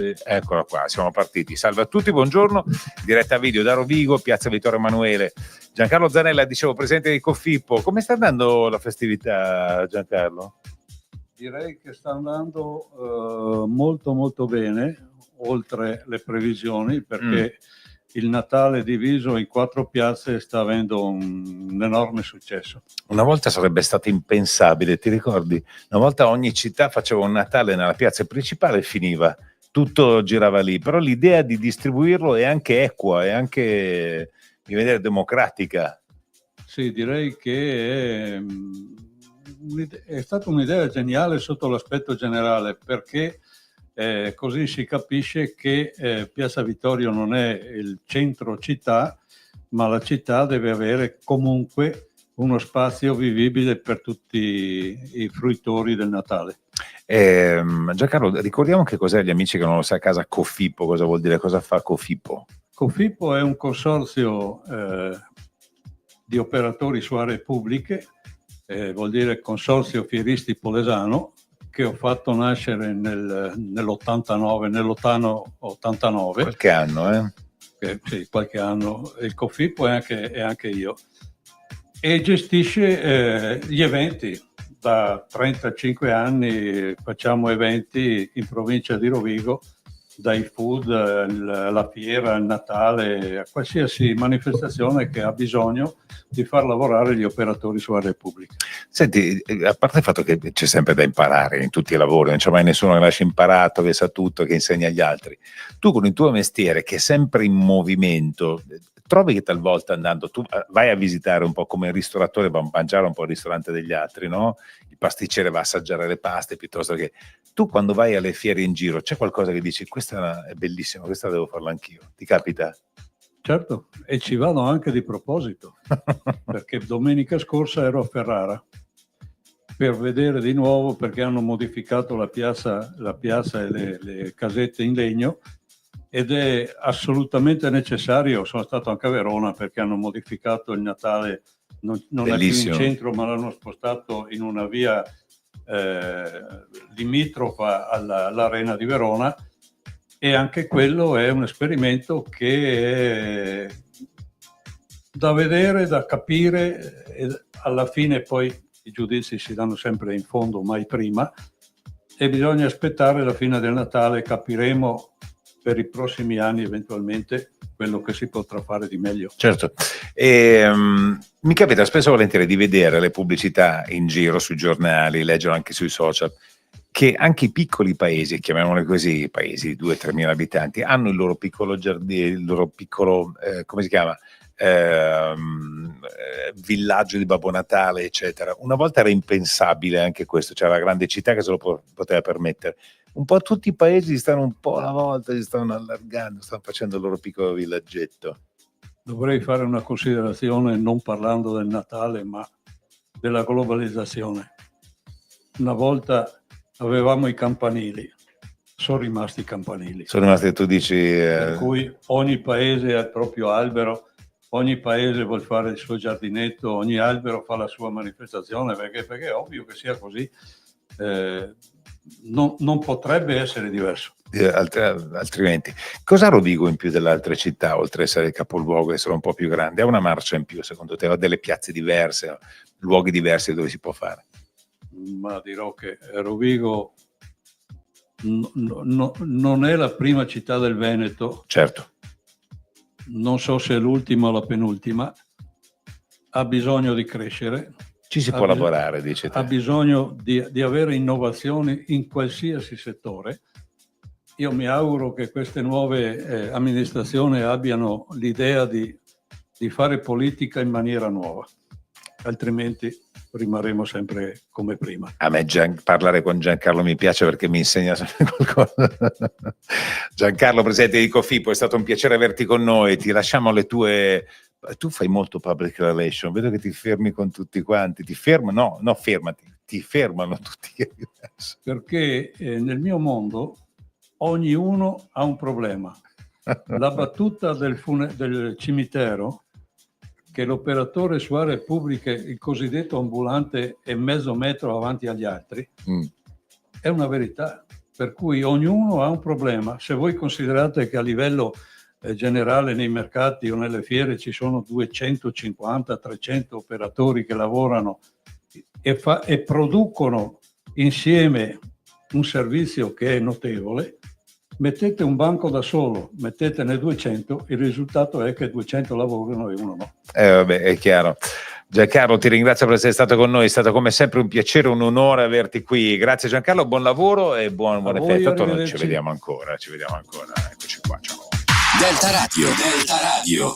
Sì. Eccola qua, siamo partiti. Salve a tutti, buongiorno. Diretta video da Rovigo, piazza Vittorio Emanuele. Giancarlo Zanella, dicevo, presidente di Cofippo. Come sta andando la festività, Giancarlo? Direi che sta andando molto molto bene, oltre le previsioni, perché il Natale diviso in 4 piazze sta avendo un enorme successo. Una volta sarebbe stato impensabile, ti ricordi? Una volta ogni città faceva un Natale nella piazza principale e finiva, tutto girava lì, però l'idea di distribuirlo è anche equa, è anche, di vedere, democratica. Sì, direi che è stata un'idea geniale sotto l'aspetto generale, perché così si capisce che Piazza Vittorio non è il centro città, ma la città deve avere comunque uno spazio vivibile per tutti i fruitori del Natale. Giancarlo, ricordiamo che cos'è, gli amici che non lo sa a casa, Cofippo, cosa vuol dire, cosa fa Cofippo? Cofippo è un consorzio di operatori su aree pubbliche, vuol dire Consorzio Fieristi Polesano, che ho fatto nascere nell'89, nel lontano 89. Qualche anno, Sì, qualche anno. Il Cofippo è anche io. E gestisce gli eventi. Da 35 anni facciamo eventi in provincia di Rovigo, dai food, la fiera, il Natale, a qualsiasi manifestazione che ha bisogno di far lavorare gli operatori su aree pubbliche. Senti, a parte il fatto che c'è sempre da imparare in tutti i lavori, non c'è mai nessuno che lascia imparato, che sa tutto, che insegna agli altri. Tu con il tuo mestiere, che è sempre in movimento, trovi che talvolta andando, tu vai a visitare un po' come il ristoratore, va a mangiare un po' il ristorante degli altri, no? Il pasticcere va a assaggiare le paste, piuttosto che... Tu quando vai alle fiere in giro, c'è qualcosa che dici, questa è bellissima, questa devo farla anch'io. Ti capita? Certo, e ci vado anche di proposito, perché domenica scorsa ero a Ferrara per vedere di nuovo, perché hanno modificato la piazza e le casette in legno, ed è assolutamente necessario. Sono stato anche a Verona perché hanno modificato il Natale, non è più in centro, ma l'hanno spostato in una via limitrofa all'Arena di Verona, e anche quello è un esperimento che è da vedere, da capire, e alla fine poi i giudizi si danno sempre in fondo, mai prima, e bisogna aspettare la fine del Natale, capiremo per i prossimi anni eventualmente quello che si potrà fare di meglio. Certo, mi capita spesso e volentieri di vedere le pubblicità in giro sui giornali, leggere anche sui social, che anche i piccoli paesi, chiamiamoli così, paesi di 2-3 mila abitanti, hanno il loro piccolo giardino, il loro piccolo, come si chiama, villaggio di Babbo Natale, eccetera. Una volta era impensabile anche questo, c'era la grande città che se lo poteva permettere. Un po' tutti i paesi stanno un po' alla volta, si stanno allargando, stanno facendo il loro piccolo villaggetto. Dovrei fare una considerazione non parlando del Natale, ma della globalizzazione. Una volta avevamo i campanili, sono rimasti i campanili. Sono rimasti, tu dici... Per cui ogni paese ha il proprio albero, ogni paese vuol fare il suo giardinetto, ogni albero fa la sua manifestazione, perché è ovvio che sia così. Non potrebbe essere diverso. Altrimenti, cosa ha Rovigo in più delle altre città, oltre ad essere il capoluogo e essere un po' più grande? Ha una marcia in più, secondo te? Ha delle piazze diverse, luoghi diversi dove si può fare? Ma dirò che Rovigo non è la prima città del Veneto. Certo. Non so se è l'ultima o la penultima. Ha bisogno di crescere. Ci si può lavorare, dice te. Ha bisogno di avere innovazioni in qualsiasi settore. Io mi auguro che queste nuove amministrazioni abbiano l'idea di fare politica in maniera nuova, altrimenti rimarremo sempre come prima. A me parlare con Giancarlo mi piace perché mi insegna sempre qualcosa. Giancarlo, presidente di Cofippo, è stato un piacere averti con noi. Ti lasciamo le tue... Tu fai molto public relation, vedo che ti fermi con tutti quanti. Ti fermano? No, fermati. Ti fermano tutti. Perché nel mio mondo ognuno ha un problema. La battuta del cimitero, che l'operatore su aree pubbliche, il cosiddetto ambulante, è mezzo metro avanti agli altri, è una verità, per cui ognuno ha un problema. Se voi considerate che a livello generale nei mercati o nelle fiere ci sono 250-300 operatori che lavorano e producono insieme un servizio che è notevole, mettete un banco da solo, mettetene 200, il risultato è che 200 lavorano e uno no. Vabbè, è chiaro. Giancarlo, ti ringrazio per essere stato con noi, è stato come sempre un piacere, un onore averti qui. Grazie Giancarlo, buon lavoro e buon effetto. Noi ci vediamo ancora, Eccoci qua, ciao. Delta Radio.